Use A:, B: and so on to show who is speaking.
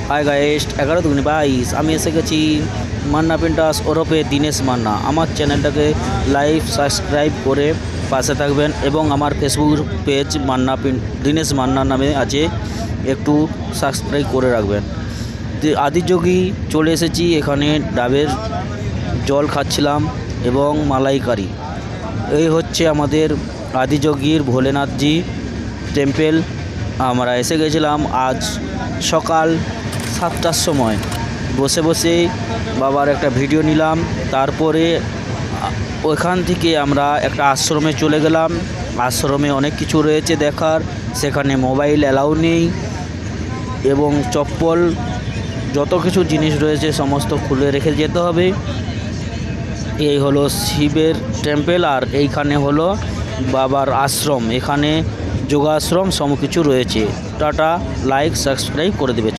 A: Hi guys 11×22 আমি এসে গেছি মান্না পেন্টাস ওরফে দীনেশ মান্না। আমার চ্যানেলটাকে লাইক সাবস্ক্রাইব করে পাশে থাকবেন এবং আমার ফেসবুক পেজ দীনেশ মান্না নামে আছে, একটু সাবস্ক্রাইব করে রাখবেন। আদিযোগী চলে এসেছি, এখানে ডাবের জল খাচ্ছিলাম এবং মালাইকারি। এই হচ্ছে আমাদের আদিযোগীর ভোলেনাথজি টেম্পেল। আমরা এসে গেছিলাম আজ সকাল 7টার সময়। বসে বসে বাবার একটা ভিডিও নিলাম, তারপরে ওখান থেকে আমরা একটা আশ্রমে চলে গেলাম। আশ্রমে অনেক কিছু রয়েছে দেখার, সেখানে মোবাইল অ্যালাউ নেই এবং চপ্পল যত কিছু জিনিস রয়েছে সমস্ত খুলে রেখে যেতে হবে। এই হলো শিবের টেম্পেল আর এইখানে হলো বাবার আশ্রম, এখানে যোগাশ্রম সব কিছু রয়েছে। টাটা, লাইক সাবস্ক্রাইব করে দেবে।